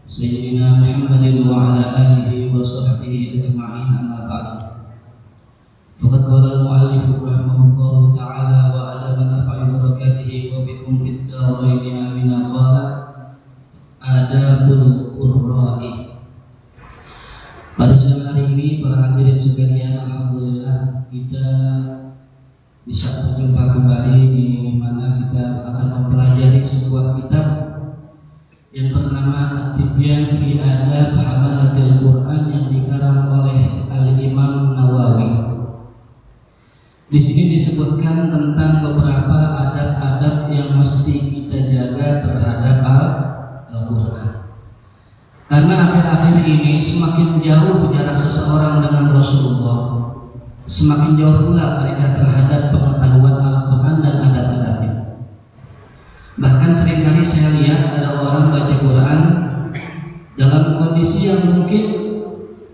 Sayyidina Muhammadin wa ala alihi wa sahbihi ajma'in, amma ba'du. Faqad qala al-mu'allif rahimahullahu ta'ala wa ala manfa'i barakatihi wa bikum fid dharain amin. Qala adabul qurra'i. Pada siang hari ini para hadirin sekalian, alhamdulillah kita bisa berjumpa kembali di mana kita akan mempelajari sebuah kitab yang bernama At-Tibyan fi Adab Hamalatil Quran yang dikarang oleh Al-Imam Nawawi. Di sini disebutkan tentang beberapa adab-adab yang mesti kita jaga terhadap Al-Quran. Karena akhir-akhir ini semakin jauh jarak seseorang dengan Rasulullah, semakin jauh pula mereka terhadap pengetahuan Al-Quran dan adab-adabnya. Bahkan seringkali saya lihat ada orang baca Quran dalam kondisi yang mungkin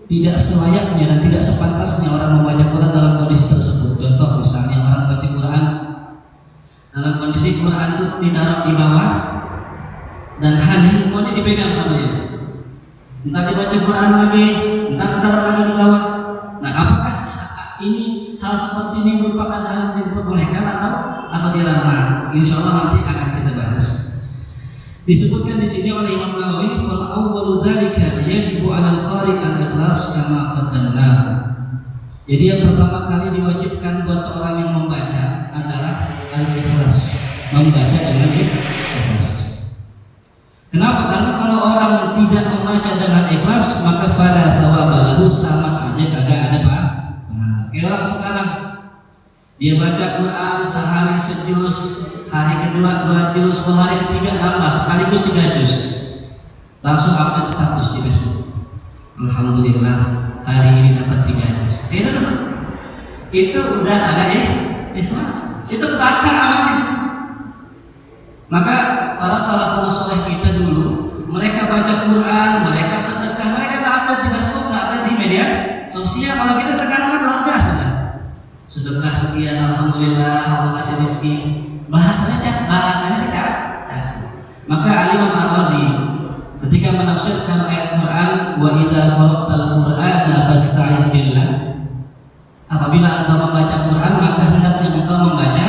tidak selayaknya dan tidak sepantasnya orang membaca Quran dalam kondisi tersebut. Contoh misalnya orang baca Quran dalam kondisi Quran itu ditaruh di bawah dan handphone dipegang sama dia. Entah dibaca Quran lagi, entah ditaruh lagi di bawah. Nah, apakah ini hal seperti ini merupakan hal yang diperbolehkan atau dilarang? Insya Allah nanti akan kita bahas. Disebutkan di sini oleh Imam Nawawi, fal awwalu dzalika yajibu 'alal qari' al-ikhlas kama qaddamna. Jadi yang pertama kali diwajibkan buat seorang yang membaca adalah al-ikhlas, membaca dengan ikhlas. Kenapa? Karena kalau orang tidak membaca dengan ikhlas, maka fala thawaba lahu, sama aja kagak ada kayak orang sekarang dia baca Quran sehari sejuz, hari kedua 2 juz, hari ketiga nambah sekaligus 3 juz, langsung update status di Facebook. Alhamdulillah hari ini dapat 3 juz. Itu udah ada ikhlas. Itu baca amalnya. Maka para salafus saleh kita dulu, mereka baca Quran, mereka sedekah, mereka nggak update di Facebook, nggak update di media sosial. Kalau kita sekarang kan luar biasa. Sedekah sekian, alhamdulillah, Allah kasih rezeki. Bahasanya cakap. Maka Al-Imam Ar-Razi ketika menafsirkan ayat Quran, wa idza qara'tal Qur'ana fasta'iz billah, apabila engkau membaca Quran maka hendaknya engkau membaca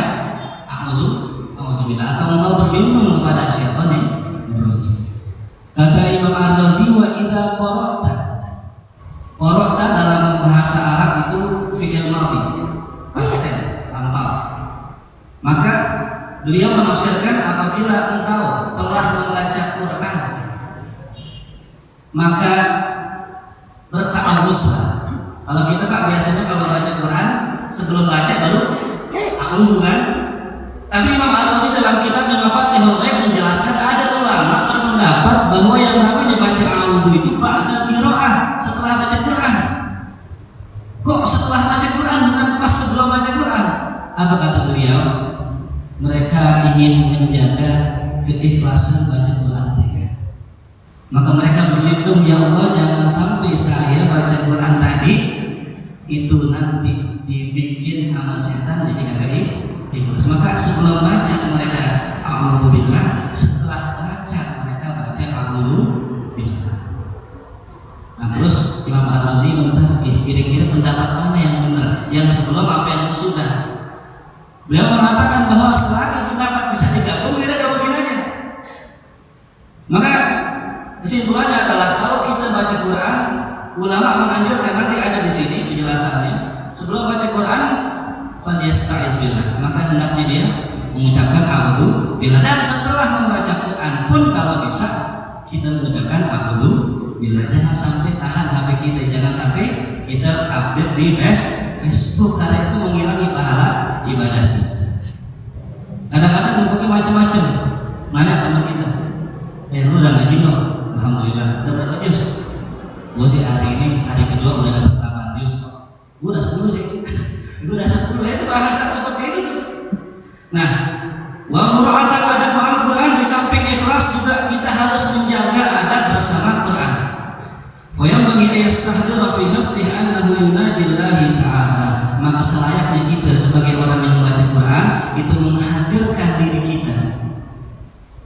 a'udzubillah, atau engkau berlindung kepada syaitan yang rajim. Kata Imam Ar-Razi, wa idza qara'ta dalam bahasa Arab itu fi'il madhi, past tense, lampau. Maka beliau menafsirkan apabila engkau telah membaca Quran maka berta'awuzlah. Kalau kita Pak biasanya kalau baca Quran sebelum baca baru ta'awuz kan? Tapi Imam Ar-Razi dalam kitabnya Mafatihul Ghaib menjelaskan ada ulama berpendapat bahwa yang namanya baca a'udzu itu ba'da qiraah, setelah baca Quran. Kok setelah baca Quran bukan pas sebelum baca Quran? Apa kata beliau? Mereka ingin menjaga keikhlasan baca Quran mereka. Maka mereka berlindung, ya Allah jangan sampai saya baca Quran tadi itu nanti dibikin sama setan jadi kagak ikhlas. Maka sebelum baca mereka a'udzubillah, setelah baca mereka baca a'udzubillah. Nah terus Imam Ar-Razi mentahqiq kira-kira pendapat mana yang benar, yang sebelum apa yang sesudah. Beliau mengatakan bahwa selagi pendapat bisa digabung, kita gabungin aja. Maka kesimpulannya adalah kalau kita baca Quran, ulama menganjurkan, nanti ada di sini penjelasannya. Sebelum baca Quran, falyasta'iz billah, maka hendaknya dia mengucapkan a'udzubillah. Dan setelah membaca Quran pun kalau bisa kita mengucapkan a'udzubillah. Jangan sampai tahan HP kita, jangan sampai kita update di Facebook, karena itu mengurangi pahala ibadah kita. Kadang-kadang bentuknya macam-macam. Nanya teman kita, lu udah ngaji belum? Alhamdulillah. Udah berapa juz? Gue sih hari ini hari kedua udah dapat 8 juz. Gue udah 10 sih. Gue udah 10. Itu bahasa seperti itu. Nah, wa mura'atan adab Al-Quran, di samping ikhlas juga kita harus menjaga adab bersama Quran. Fa yang bagi yastahdira fi nafsihi annahu yunajillahi ta'ala. Maka selayaknya kita sebagai orang yang membaca Quran itu menghadirkan diri kita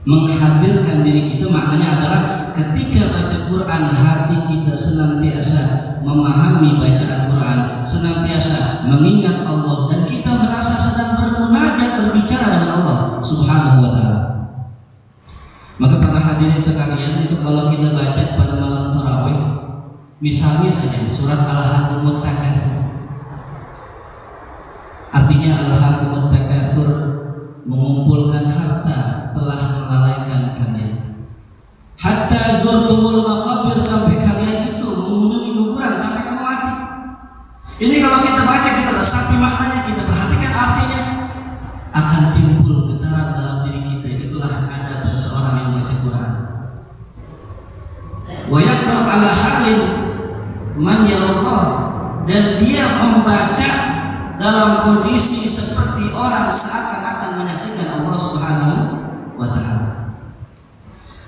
Menghadirkan diri kita maknanya adalah ketika baca Quran hati kita senantiasa memahami bacaan Quran, senantiasa mengingat Allah, dan kita merasa sedang bermunajat berbicara dengan Allah Subhanahu wa taala. Maka para hadirin sekalian, itu kalau kita baca pada malam tarawih, misalnya saja surat Al-Hakumut Takatsur. Artinya Al-Hakumut Takatsur, mengumpulkan harta telah melalaikan kalian. Hatta zurtumul maqabir, sampai kalian itu mengunjungi kuburan sampai kamu mati. Ini kalau kita baca, kita resapi maknanya, kita perhatikan artinya, akan timbul getaran dalam diri kita. Itulah adab seseorang yang membaca Quran. Wa yaqra ala halin man yarallah, dan dia membaca dalam kondisi seperti orang seakan-akan menyaksikan Allah Subhanahu wa taala.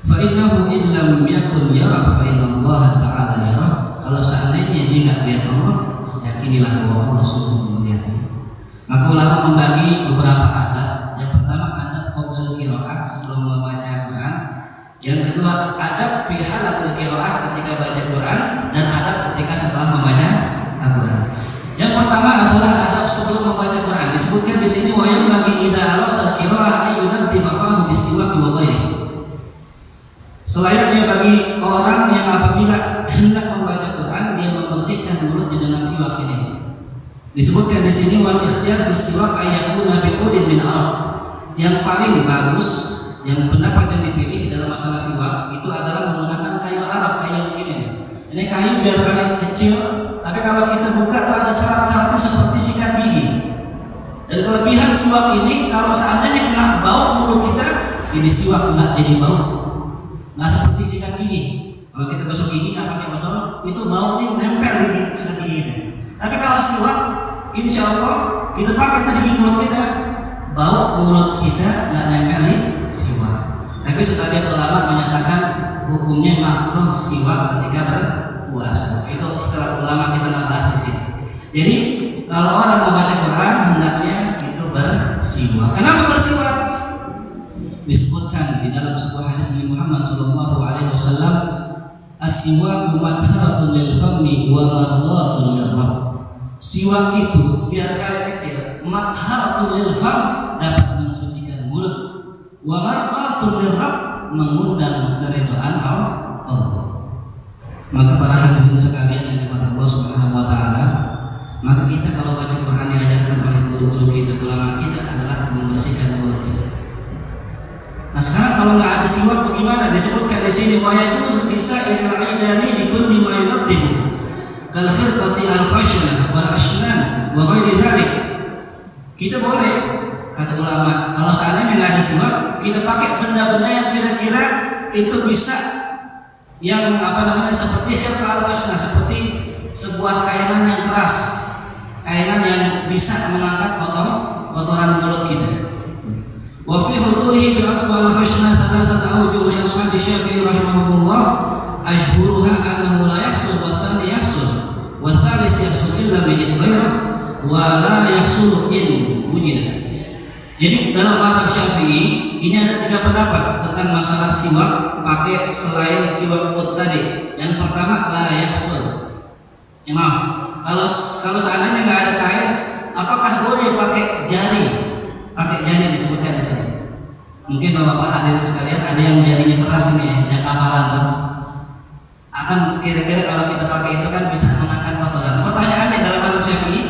Fa innahu in lam yakun yara fa inna Allah taala yara. Kalau seandainya dia tidak lihat Allah, yakinilah bahwa Allah sungguh melihatnya. Maka ulama membagi beberapa adab. Yang pertama adab qabla qiraah, sebelum membaca Quran. Yang kedua adab fi halatil qiraah, ketika baca Quran, dan adab ketika setelah membaca Al-Quran. Yang pertama adalah adab sebelum membaca Quran. Disebutkan di sini wa yang bagi idza arada qiraah ayyunati fafahu bisiwak wa ghairi. Selayaknya bagi orang yang apabila hendak membaca Quran, dia membersihkan mulutnya dengan siwak ini. Disebutkan di sini wal ikhtiyar fi siwak ayyakuna bi udin min arab. Yang paling bagus, yang pendapat yang dipilih dalam masalah siwak itu adalah menggunakan kayu Arab, kayu begini nih. Ini kayu biar kali kecil, tapi kalau kita buka tuh ada syarat-syaratnya seperti sikat gigi. Dan kelebihan siwak ini, kalau seandainya kena bau mulut kita, ini siwak nggak jadi bau, nggak seperti sikat gigi. Kalau kita gosok gigi nggak pakai odol, itu baunya nempel di sikat gigi kita. Tapi kalau siwak, insya Allah kita pakai tadi di mulut kita, bau mulut kita nggak nempel di siwak. Tapi sebagian ulama menyatakan hukumnya makruh siwak ketika berpuasa. Itu setelah ulama, kita nggak bahas di sini. Jadi kalau orang membaca Quran hendaknya itu bersiwak. Kenapa bersiwak? Disebutkan di dalam sebuah hadis Nabi Muhammad SAW, as-siwaku matharatun lil fammi wa mardatun lir rabb. Siwak itu biar kali kecil, matharatun lil fam, dapat mensucikan mulut, wa mardatun lir rabb, mengundang keridhaan Allah. Maka para hadirin sekalian yang dimuliakan Allah Subhanahu wa taala, maka kita kalau baca Quran yang diajarkan oleh guru-guru kita, ulama kita, adalah membersihkan mulut kita. Nah sekarang kalau nggak ada siwak bagaimana? Disebutkan di sini wa yajuz bisa ilal-idani bi kulli ma yunaddihu kal khirqati al-khashnah wal ashnan wa ghairi dzalik. Kita boleh, kata ulama, kalau seandainya nggak ada siwak, kita pakai benda-benda yang kira-kira itu bisa, yang seperti khirqah al-khashnah, seperti sebuah kainan yang keras, kainan yang bisa mengangkat kotoran mulut kita. Wa fi hudhurihi bil aswa al-khashnah thalathatu awjuh li ashab Syafi'i rahimahullah, ashhuruha annahu la yahsul wa thani yahsul wa thalith yahsul illa bi ghairah wa la yahsul in wujida. Jadi dalam mazhab Syafi'i ini ada 3 pendapat tentang masalah siwak pakai selain siwak ut tadi. Yang pertama la yahsul. Maaf, kalau seandainya nggak ada kain, apakah boleh pakai jari? Pakai jari disebutkan di sini. Mungkin bapak-bapak hadirin sekalian ada yang jarinya keras ini, yang kapalan tuh. Akan kira-kira kalau kita pakai itu kan bisa mengangkat kotoran. Pertanyaannya dalam mazhab Syafi'i,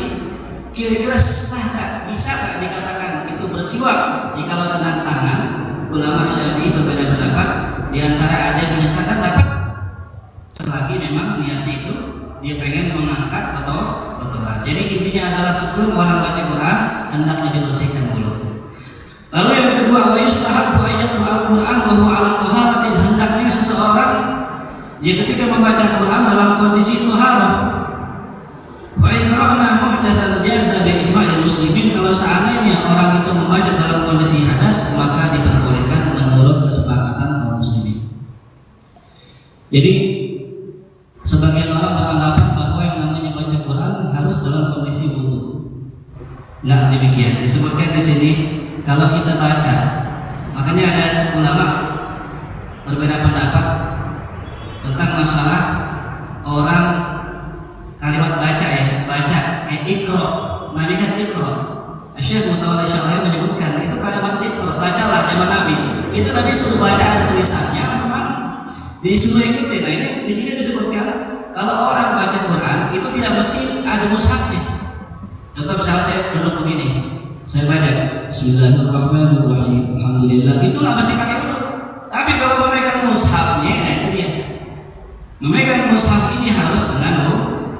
kira-kira sah nggak, bisa nggak dikatakan itu bersiwak jikalau dengan tangan? Ulama Syafi'i berbeda pendapat. Di antara ada yang menyatakan dapat, selagi memang niatnya itu dia pengen mengangkat kotoran. Jadi intinya adalah sebelum orang baca Quran hendaknya dibersihkan dulu. Lalu yang kedua, wa yustahabbu ayatu al-Quran wa huwa ala taharatin, hendaknya seseorang dia ketika membaca Quran dalam kondisi taharah. Fa in qara'na muhdatsan jaza bi ijma'il muslimin, kalau seandainya orang itu membaca dalam kondisi hadas maka diperbolehkan menurut kesepakatan kaum muslimin. Jadi sebagian orang beranggapan bahwa yang namanya baca Quran harus dalam kondisi wudu. Nggak demikian. Disebutkan di sini kalau kita baca Makanya ada ulama berbeda pendapat tentang masalah orang kalimat baca ikro. Nabi kan ikro. Syekh Mutawalli Syar'i menyebutkan itu kalimat ikro, bacalah zaman Nabi. Itu Nabi suruh baca ada tulisannya, memang disuruh ikuti. Nah ini di sini disebutkan kalau orang baca Quran itu tidak mesti ada mushafnya. Contoh misalnya saya duduk begini, saya baca Bismillahirrahmanirrahim, Alhamdulillah, itu nggak mesti pakai wudhu. Tapi kalau memegang mushafnya, nah itu dia. Memegang mushaf ini harus dengan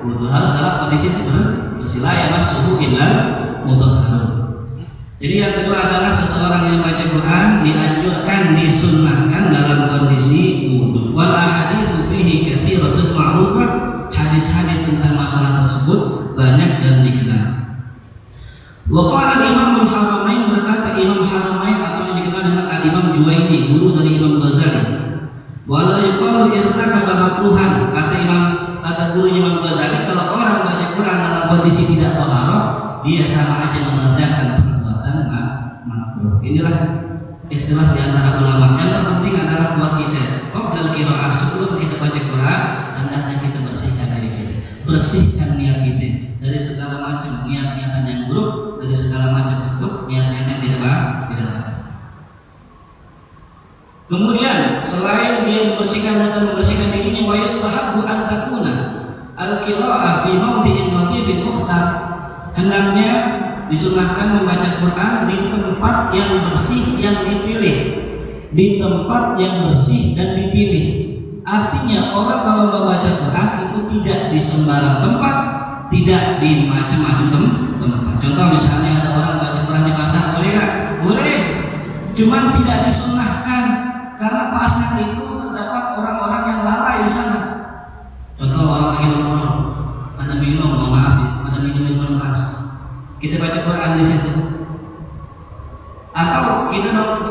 wudhu, harus dalam kondisi bersila ya masuk ilal mutahharun. Jadi yang kedua adalah seseorang yang baca Quran dianjurkan, disunnahkan dalam kondisi wudhu. Wal ahaditsu fihi katsiratun ma'rufah, hadis-hadis tentang masalah tersebut banyak dan dikenal. Wa qala Imam Haramain, berkata Imam Haramain atau yang dikenal dengan Al-Imam Juwaini, guru dari Imam Ghazali. Wa la yuqalu irtakaba makruhan, kata guru Imam Ghazali, kalau orang baca Quran dalam kondisi tidak taharah, dia sama aja mengerjakan perbuatan makruh. Inilah istilah di antara ulama. Yang terpenting adalah buat kita qabla qiraah, sebelum kita baca Quran, hendaknya kita bersihkan diri kita, bersihkan niat kita dari segala macam niat-niatan yang buruk, dari segala macam bentuk niat-niatan yang tidak baik. Kemudian selain dia membersihkan dirinya, wa yustahabbu an takuna al-qira'ah fi mawdi'in nadhifin mukhtar, hendaknya disunahkan membaca Quran di tempat yang bersih yang dipilih, di tempat yang bersih dan dipilih. Artinya orang kalau membaca Quran itu tidak di sembarang tempat, tidak di macam-macam tempat. Contoh misalnya ada orang baca Quran di pasar, boleh nggak? Boleh, cuman tidak disunahkan karena pasar itu terdapat orang-orang yang lalai di sana. Contoh orang lagi nongkrong, pada minum, pada minum keras, kita baca Quran di situ. Atau kita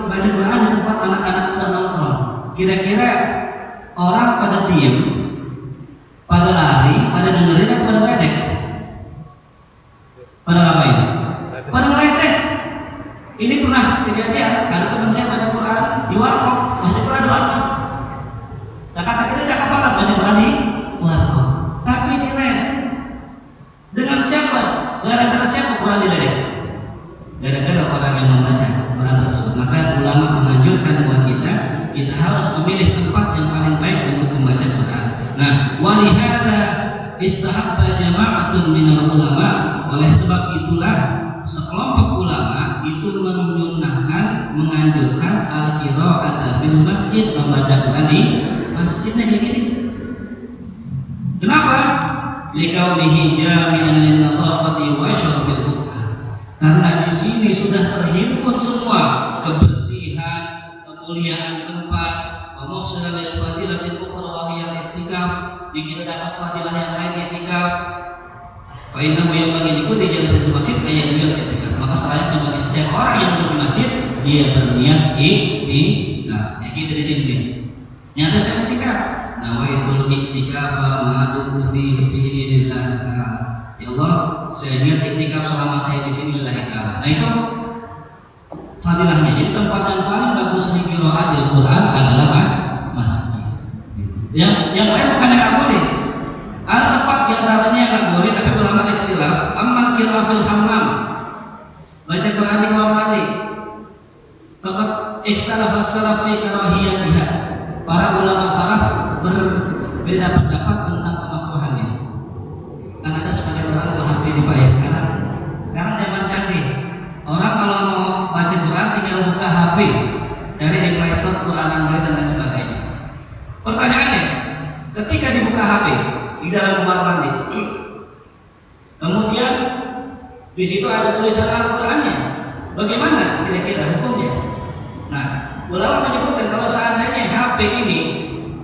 baca Quran di tempat anak-anak muda nongkrong. Kira-kira orang pada diam, pada lari, pada dengerin atau pada ngeledek? Pada ngapain? Pada ngeledek. Ini pernah kejadian, ada teman saya baca Quran di warkop, baca Quran di warkop. Nah kata kita cakap banget baca Quran di warkop, tapi diledek. Dengan siapa? Gara-gara siapa Quran diledek? Gara-gara orang yang membaca Quran tersebut. Maka ulama menganjurkan buat kita harus memilih tempat yang paling baik untuk membaca Quran. Nah, walihada istahabba jama'atun minal ulama, oleh sebab itulah sekelompok ulama itu menganjurkan al-qira'ata fil masjid, membaca Quran di masjidnya ini. Kenapa? Liqaulihi jami'an lin-nadhafati wa asyrafil buq'ah. Karena di sini sudah terhimpun semua kebersihan, kemuliaan tempat, wa mawsilan lil fadilatil ukhra wa hiya i'tikaf. Jika dapat fadilah yang lain i'tikaf, fa innahu yanbaghi likulli jalisin masjid ayat i'tikaf. Maka selayaknya bagi setiap orang yang duduk di masjid dia berniat i'tikaf. Ya kita di sini. Nyata saya sikap nawaitul i'tikafa ma dumtu fi dinillah. Ya Allah, saya niat i'tikaf selama saya di sini lillahi ta'ala. Nah itu fadilahnya. Jadi tempat yang paling bagus di qiraatil Quran adalah masjid. Yang lain bukan yang nggak boleh. Ada tempat di antaranya yang nggak boleh, tapi ulama ikhtilaf. Amma qiraah fil hammam, baca Quran di kamar mandi, faqad ikhtalafa as-salaf fi karahiyatiha. Para ulama salaf berbeda pendapat tentang kemakruhannya. Kan ada sebagian orang buat HP di Pak ya sekarang zaman canggih. Orang kalau mau baca Quran tinggal buka HP dari di Play Store, Quran Android dan lain sebagainya. Pertanyaannya, ketika dibuka HP di dalam kamar mandi, kemudian di situ ada tulisan Al-Qur'annya, bagaimana kira-kira hukumnya? Nah, ulama menyebutkan kalau seandainya HP ini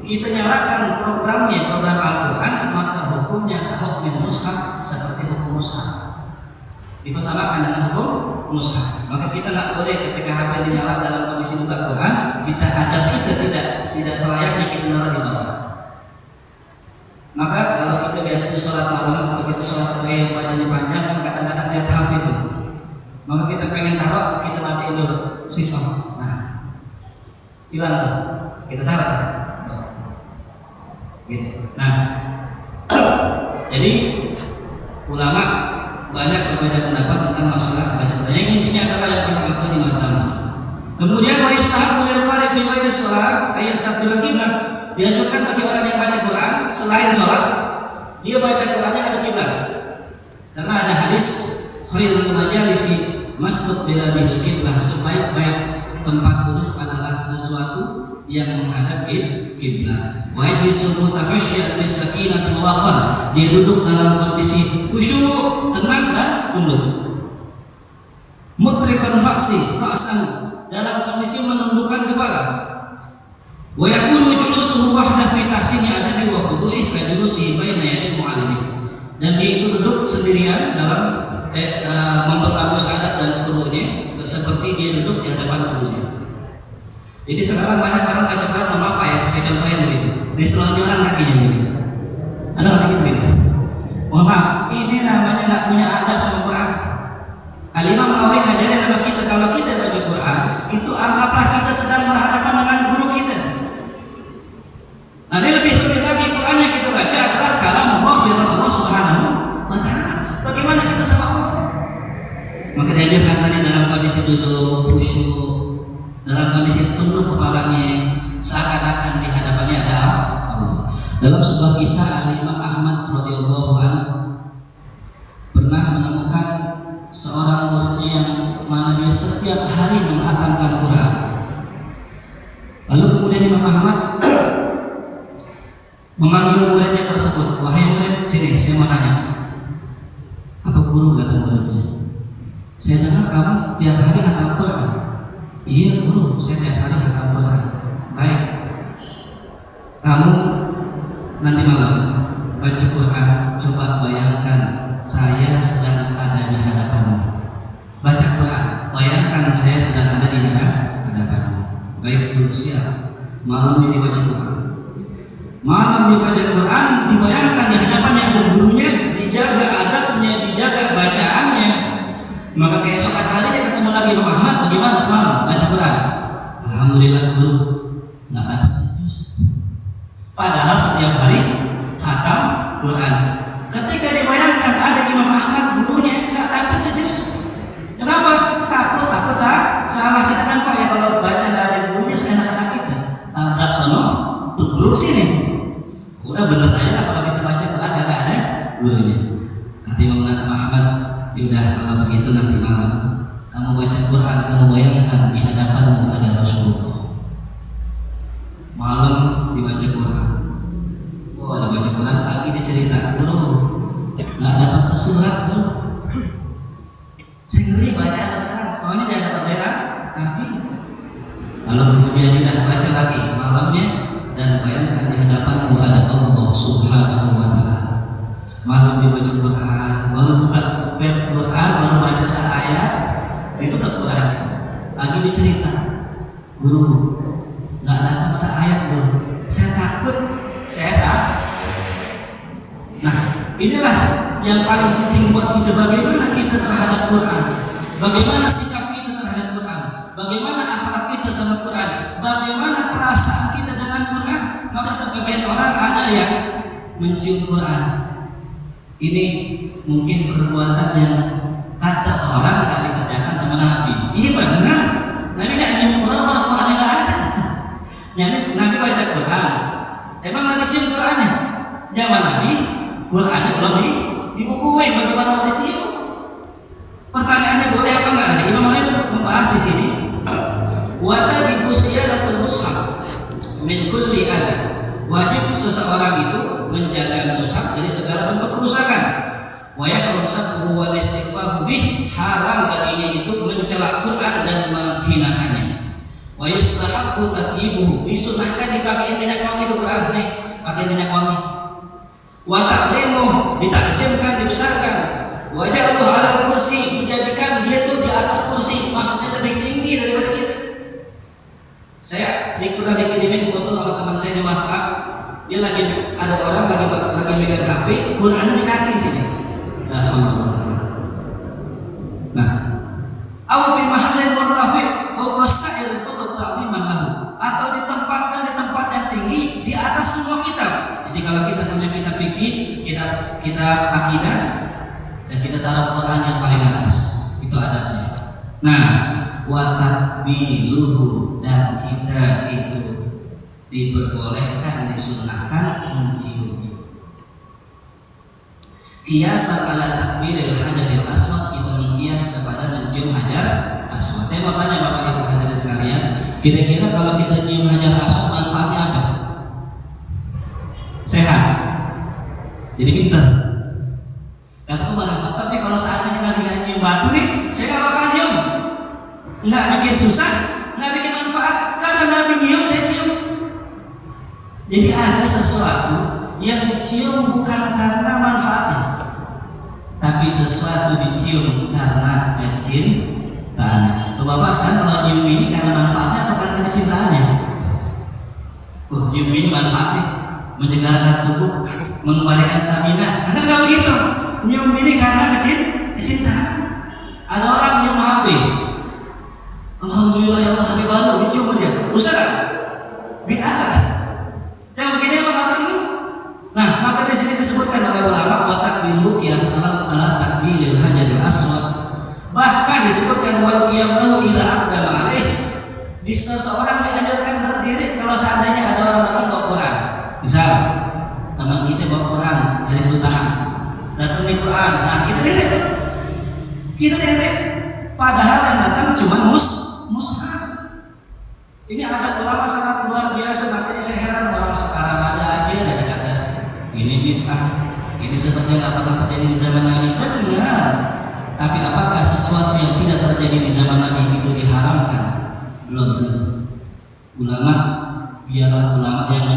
kita nyalakan programnya, program Al-Quran, maka hukumnya hukum mushaf, seperti hukum mushaf, dipersamakan dengan hukum mushaf. Maka kita nggak boleh ketika HP dinyala dalam kondisi buka Quran, kita tidak selayaknya kita naruh di bawah. Maka kalau kita biasanya sholat malam atau kita sholat tarawih yang bacanya panjang, kan kadang-kadang lihat HP itu, maka kita pengen taruh, kita matiin dulu, switch off. Nah, hilang tuh. Kita tahu kan? Gitu. Nah, jadi ulama banyak berbeda pendapat tentang masalah baca Quran. Yang intinya adalah yang paling afdal di mata masalah. Kemudian wa yustahabbu lil qari fi ghairi shalah ayastaqbil qiblah. Dianjurkan bagi orang yang baca Quran selain sholat, dia baca Qurannya ada kiblat. Karena ada hadis khairul majalisi masjid bila bil qiblah, sebaik-baik tempat duduk adalah sesuatu yang menghadap kiblat. Wa yajlisu mutakhashshiyan bis sakinatil waqar. Dia duduk dalam kondisi khusyuk, tenang dan tunduk. Mutrikan ra'san, dalam kondisi menundukkan kepala. Wa yakunu julusuhu wahda fi tahsini adabi wa khudu'i ka julusihi baina yadil mu'allim. Dan dia itu duduk sendirian dalam memperbagus adab dan khudu'nya seperti dia duduk di hadapan gurunya. Jadi sekarang banyak orang baca Quran apa ya? Saya contohin begitu. Diselonjoran kakinya gitu. Ada lagi begitu. Mohon maaf, ini namanya nggak punya adab sama Quran. Al-Imam Nawawi ngajarin sama kita, kalau kita baca Quran, itu anggaplah kita sedang berhadapan dengan guru kita. Nah, ini lebih lagi Quran yang kita baca adalah kalam Allah, firman Allah Subhanahu wa Ta'ala. Bagaimana kita sama Allah? Maka diajarkan tadi dalam kondisi duduk khusyuk, dalam kondisi tunduk kepalanya, seakan-akan di hadapannya ada Allah. Dalam sebuah kisah Imam Ahmad radhiyallahu anhu pernah menemukan seorang muridnya yang mana dia setiap hari menghatamkan Quran. Lalu kemudian Imam Ahmad memanggil muridnya tersebut, wahai murid, sini, saya mau tanya. Apa guru? Kata muridnya. Saya dengar kamu tiap hari hatam Quran. Iya guru, saya tiap hari hatam Quran. Baik. Kamu nanti malam baca Quran, coba bayangkan saya sedang ada di hadapanmu. Baca Quran, bayangkan saya sedang ada di hadapanmu. Baik guru, siap. Malam ini baca Quran. Malam dibaca Quran, dibayangkan di hadapannya ada gurunya, dijaga adabnya, dijaga bacaannya. Maka keesokan hari dia ketemu lagi Imam Ahmad, bagaimana semalam baca Quran? Alhamdulillah guru, nggak dapat sejus. Padahal setiap hari khatam Quran. Ketika dibayangkan ada Imam Ahmad gurunya, nggak dapat sejus. Kenapa? Takut salah kita kan Pak ya, kalau baca nggak ada gurunya seenak-enak kita. Tabrak sono, tubruk sini. Udah bener aja lah kalau kita baca Quran gak ada gurunya. Kata Imam Ahmad, yaudah kalau begitu nanti malam kamu baca Quran, kamu bayangkan di hadapanmu ada Rasulullah. Malam dibaca Quran. Oh, ada baca Quran, pagi dia cerita, guru gak dapat sesurat tuh. Saya ngeri bacaan sekarang, soalnya dia dapat cerak, tapi lalu kemudian dia baca lagi malamnya. Dan bayangkan di hadapanmu ada Allah Subhanahu wa Ta'ala. Malam dibaca Quran, baru buka Quran, baru baca ayat, ditutup Quran. Lagi dicerita, guru, nggak dapat seayat guru. Saya takut, saya salah. Nah, inilah yang paling penting buat kita. Bagaimana kita terhadap Quran? Bagaimana sikap kita terhadap Quran? Bagaimana akhlak kita sama Quran? Bagaimana perasaan kita dengan Quran? Maka sebagian orang ada yang mencium Quran. Ini mungkin perbuatan yang kata orang gak dikerjakan sama Nabi. Iya benar. Nabi gak cium Quran, orang-orang yang gak ada. Nabi baca Quran. Emang Nabi cium Qurannya? Zaman Nabi, Qurannya belum dibukuin. Bagaimana mau dicium? Pertanyaannya boleh apa enggak? Imam Nawawi membahas di sini. Wa tajibu siyadatul mushaf min kulli adab. Wajib seseorang itu menjaga mushaf dari segala bentuk kerusakan. Wa yahrum sabbuhu wal istighfaru bih, haram baginya itu mencela Quran dan menghinakannya. Wa yustahabbu tatyibuhu, disunahkan dipakai minyak wangi itu Quran nih, pakai minyak wangi. Wa ta'zimuhu, ditaksimkan, dibesarkan. Wa ja'aluhu 'alal kursi, menjadikan dia tuh di atas kursi, maksudnya lebih tinggi daripada kita. Saya pernah dikirimin foto sama teman saya di WhatsApp. Dia lagi ada orang lagi megang HP, Qurannya di kaki sini. Nah, au fi mahallin murtafi fawqa sa'ir kutub ta'liman lahu, atau kitab akidah dan kita taruh Quran yang paling atas. Itu adabnya. Nah, wa takbiluhu, dan kita itu diperbolehkan, disunahkan menciumnya. Kiasan ala takbilil hajaril aswad, kita mengkias kepada mencium hajar aswad. Saya mau tanya Bapak Ibu hadirin sekalian, kira-kira kalau kita nyium hajar aswad manfaatnya apa? Sehat, jadi pintar. Kata Umar, tapi kalau seandainya Nabi nggak nyium batu nih, saya nggak bakal nyium. Nggak bikin susah, nggak bikin manfaat. Karena Nabi nyium, saya cium. Jadi ada sesuatu yang dicium bukan karena manfaatnya, tapi sesuatu dicium karena kecintaannya. Bapak sekarang kalau nyium ini karena manfaatnya atau karena kecintaannya? Nyium ini manfaatnya, menyegarkan tubuh, mengembalikan stamina. Karena nggak begitu. Nyium ini karena kecintaan. Ada orang nyium HP. Alhamdulillah ya Allah, HP baru dicium aja. Rusak kan? Bid'ah. Yang begini apa itu? Nah, maka di sini disebutkan oleh ulama wa takbilu qiyas ala takbilil hajaril aswad. Bahkan disebutkan wal qiyam lahu ila aqdama alaih. Bisa seseorang diajarkan berdiri kalau seandainya ada orang datang bawa Quran. Misal teman kita bawa Quran dari Butahan, datang di Quran. Nah, kita diri. Padahal yang datang cuma mushaf. Ini ada ulama sangat luar biasa, makanya saya heran orang sekarang ada aja dari kata ini bid'ah, ini sepertinya nggak pernah terjadi di zaman Nabi. Benar, tapi apakah sesuatu yang tidak terjadi di zaman Nabi itu diharamkan? Belum tentu. Ulama, biarlah ulama yang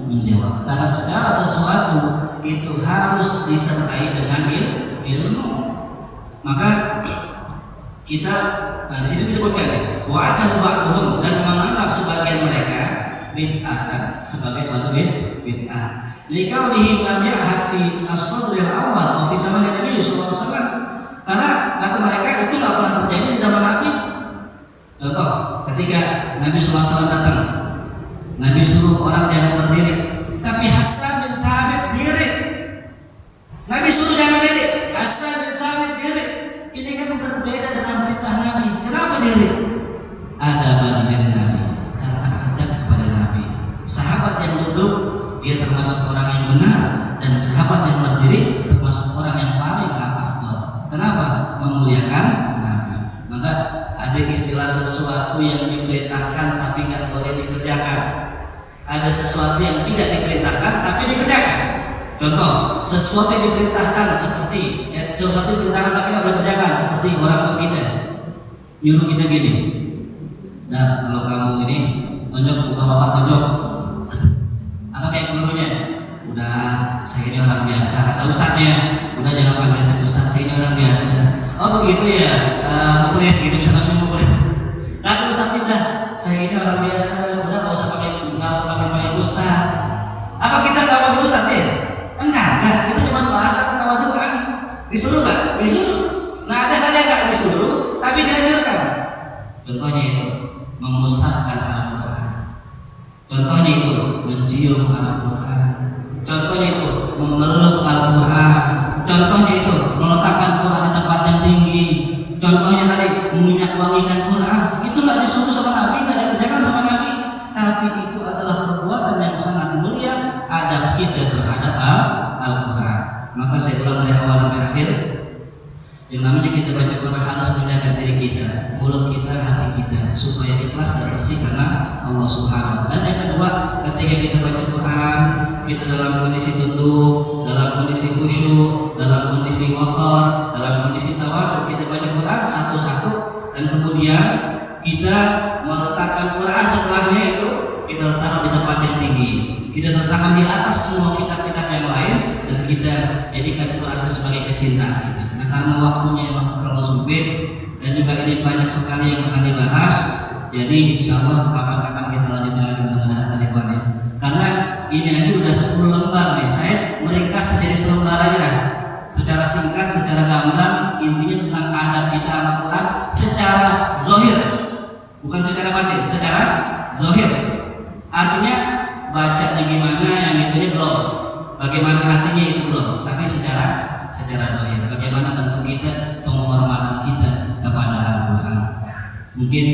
menjawab. Karena segala sesuatu itu harus disertai dengan ilmu. Maka kita, nah di sini disebutkan wa'adahu ba'duhum, dan menganggap sebagian mereka bid'ah sebagai suatu bid'ah. Liqaulihi lam ya'had fi as-sadril awal atau fi zaman Nabi sallallahu alaihi wasallam. Karena kata mereka itu tidak pernah terjadi di zaman Nabi. Contoh, ketika Nabi sallallahu alaihi wasallam datang, Nabi suruh orang jangan berdiri, tapi Hasan bin Sabit diri. Nabi suruh jangan diri, Hasan bin Sabit diri. Ini kan berbeda dengan perintah Nabi. Kenapa diri? Ada bagian Nabi, karena ada kepada Nabi. Sahabat yang duduk, dia termasuk orang yang benar, dan sahabat yang berdiri termasuk orang yang paling afdal. Kenapa? Memuliakan Nabi. Maka ada istilah sesuatu yang diperintahkan tapi nggak boleh dikerjakan. Ada sesuatu yang tidak diperintahkan tapi dikerjakan. Contoh, sesuatu yang diperintahkan seperti sesuatu diperintahkan tapi nggak boleh dikerjakan, seperti orang tua kita nyuruh kita gini. Nah, kalau kamu ini tonjok muka bapak tonjok. Atau kayak gurunya, udah saya ini orang biasa. Kata ustadznya, udah jangan panggil saya ustadz, saya ini orang biasa. Oh begitu ya, mukhlis gitu, misalnya mukhlis. Nah ustadznya udah, saya ini orang biasa, udah nggak usah panggil ustadz. Apa kita nggak panggil ustadznya? Enggak, kita cuma bahasa kewajiban. Disuruh nggak? Disuruh. Nah ada hal yang nggak disuruh, tapi dianjurkan. Contohnya itu memusatkan Al-Quran. Contohnya itu mencium Al-Quran. Contohnya itu memeluk Al-Quran. Contohnya itu meletakkan Quran di tempat yang tinggi. Contohnya tadi meminyak wangikan Quran. Itu nggak disuruh sama Nabi, nggak dikerjakan sama Nabi. Tapi itu adalah perbuatan yang sangat mulia, adab kita terhadap Al-Quran. Maka saya ulang dari awal sampai akhir. Yang namanya kita baca Quran harus menjaga diri kita, mulut kita, hati kita, supaya ikhlas dan bersih karena Allah Subhanahu wa Ta'ala. Dan yang kedua, ketika kita baca Quran, kita dalam kondisi tunduk, dalam kondisi khusyuk, dalam kondisi waqar, dalam kondisi tawadhu, kita baca Quran satu-satu, dan kemudian kita meletakkan Quran setelahnya itu kita letakkan di tempat yang tinggi. Kita letakkan di atas semua kitab-kitab yang lain, dan kita jadikan Quran sebagai kecintaan kita. Nah, karena waktunya memang terlalu sempit dan juga ini banyak sekali yang akan dibahas, jadi insya Allah kapan-kapan kita lanjutkan lagi mudah-mudahan tadi. Karena ini aja udah 10 lembar nih, saya meringkas jadi selembar aja lah. Secara singkat, secara gamblang, intinya tentang adab kita Al-Quran secara zahir, bukan secara batin, secara zahir. Artinya bacanya gimana, yang itunya belum. bagaimana hatinya itu belum, tapi secara zahir, bagaimana bentuk kita, penghormatan kita kepada Al-Quran. Mungkin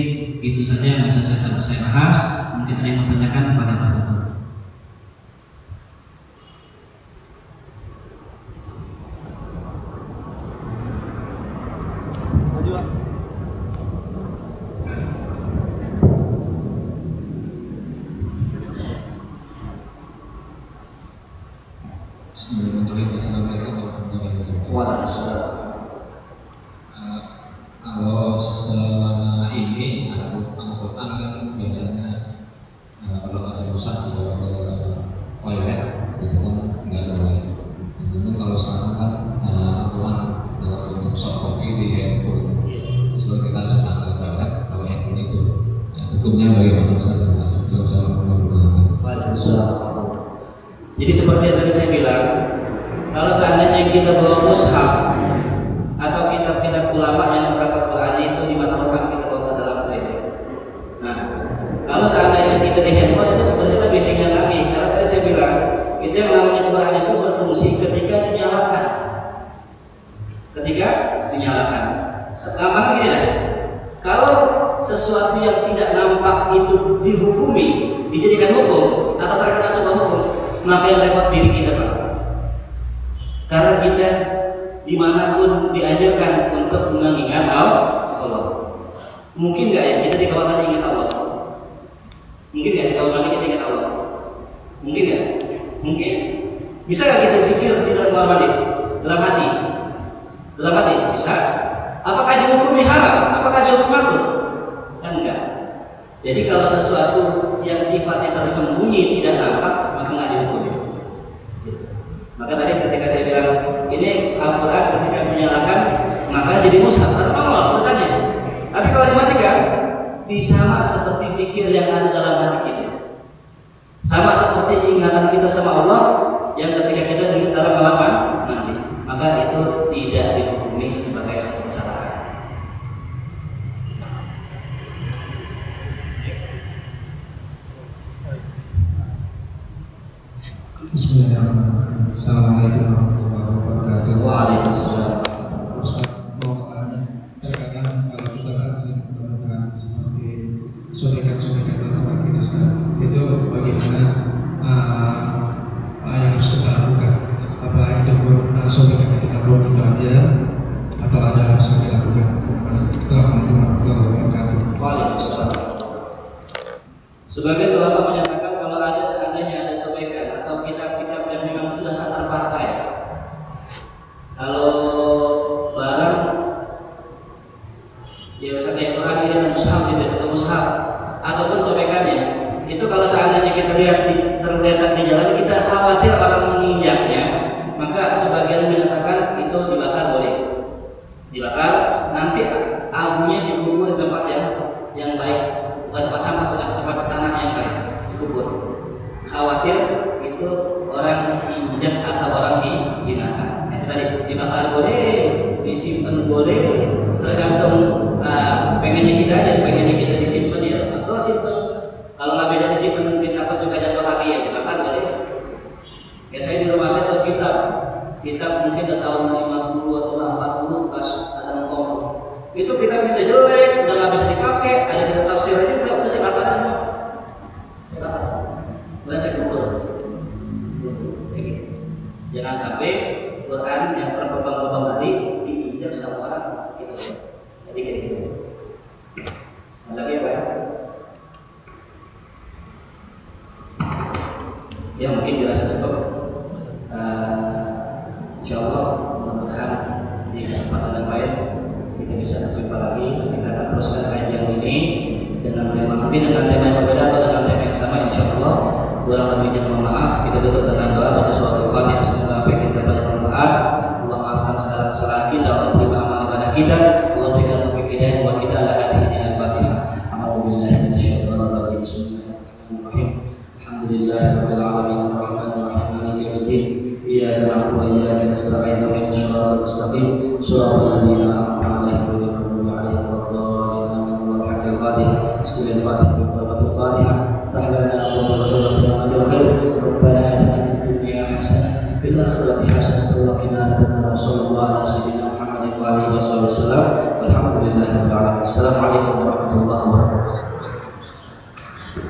itu saja yang bisa saya bahas. Mungkin ada yang mau tanyakan kepada Pak Fatul. Kalau selama ini Al-Quran kan biasanya kalau ada rusak dibawa ke toilet itu kan nggak boleh. Namun kalau sekarang kan Al-Quran dalam bentuk soft copy di handphone, terus kita suka ke toilet bawa handphone itu, hukumnya bagaimana Ustaz? Jadi seperti yang tadi saya bilang, kalau seandainya kita bawa mushaf atau kitab-kitab ulama yang beberapa Quran itu dimakamkan, kita bawa ke dalam toilet. Nah, kalau seandainya kita di handphone itu sebenarnya lebih ringan lagi, karena tadi saya bilang itu yang namanya Quran itu berfungsi ketika dinyalakan. Gampang gini dah. Kalau sesuatu yang tidak nampak itu dihukumi, dijadikan hukum atau terkena sebuah hukum, maka yang repot diri kita, Pak. Karena kita dimanapun dianjurkan untuk mengingat Allah. Mungkin nggak ya kita di kamar mandi ingat Allah? Mungkin nggak di kamar mandi kita ingat Allah? Mungkin nggak? Mungkin. Bisa nggak kita zikir di dalam kamar mandi? Dalam hati? Dalam hati? Bisa. Apakah dihukumi haram? Apakah dihukum makruh? Kan enggak. Jadi kalau sesuatu yang sifatnya tersembunyi tidak nampak, maka nggak dihukumi. Maka tadi ketika saya bilang ini Al-Quran ketika menyalakan maka jadi mushaf terpangol tulisannya. Tapi kalau dimatikan, sama seperti zikir yang ada dalam hati kita, sama seperti ingatan kita sama Allah yang ketika kita di dalam kamar mandi, maka itu tidak dihukumi sebagai satu kesalahan. Bismillahirrahmanirrahim. Assalamualaikum warahmatullahi wabarakatuh. Waalaikumsalam. Ustaz, mau tanya, terkadang kalau kita taksim menemukan seperti sobekan-sobekan Al-Quran itu, Ustaz, itu bagaimana yang harus kita lakukan? Apa itu sobekan itu kita buang gitu aja atau ada harus kita lakukan? Assalamualaikum warahmatullahi wabarakatuh. Waalaikumsalam. Sebagai ulama menyatakan kalau ada seandainya ada sobekan atau kitab-kitab yang memang sudah tak terpakai, kalau barang ya misalnya Quran ini ada mushaf gitu, satu mushaf ataupun sobekannya itu kalau seandainya kita lihat tergeletak di jalan, kita khawatir orang menginjaknya, maka sebagian menyatakan itu dibakar boleh. Dibakar, nanti abunya dikubur di tempat yang baik, bukan tempat sampah, bukan tempat tanah yang baik, dikubur. Khawatir itu orang injak atau orang hinakan. Itu tadi dibakar boleh, disimpan boleh, tergantung pengennya kita aja, pengennya kita disimpan ya, atau simpan. Kalau nggak beda disimpan mungkin takut juga jatuh kaki ya, dibakar boleh. Ya saya di rumah saya tahu kitab mungkin udah tahun 50 atau 40 bekas ada ngomong. Itu kitab udah jelek, udah nggak bisa dipakai, ada kitab tafsirnya juga udah saya bakar semua. Saya bakar. Kemudian saya kubur. Jangan sampai Quran yang terpotong-potong tadi diinjak sama orang gitu. Jadi kayak gitu. Lagi apa ya? Ya mungkin dirasa cukup. Insyaallah mudah-mudahan di kesempatan yang lain kita bisa berjumpa lagi. Kita akan teruskan kajian ini dengan tema mungkin dengan tema yang berbeda atau dengan tema yang sama. Insyaallah. Kurang lebihnya mohon maaf. Kita tutup dengan doa baca surah Al-Fatihah. Semoga apa yang kita dapat bermanfaat. Allah maafkan segala kesalahan kita, Allah terima amal ibadah kita, Allah berikan taufik hidayah buat kita ala hadhihi al-Fatihah. A'udzubillahi minasyaitonir rajim. Bismillahirrahmanirrahim. Alhamdulillahirabbil alamin arrahmanir rahim maliki yaumiddin. Iyyaka na'budu wa iyyaka nasta'in ihdinas siratal mustaqim siratal ladzina an'amta 'alaihim ghairil maghdubi 'alaihim waladdallin. Amin. Al-Fatihah. Bismillahirrahmanirrahim. Al-Fatihah. Tahlana wa khairan wa khair. Rabbana atina fid dunya hasanah hasanatan wa qina adzabannar. Sallallahu alaihi wa sallam. Walhamdulillahirabbil alamin. Assalamualaikum warahmatullahi wabarakatuh.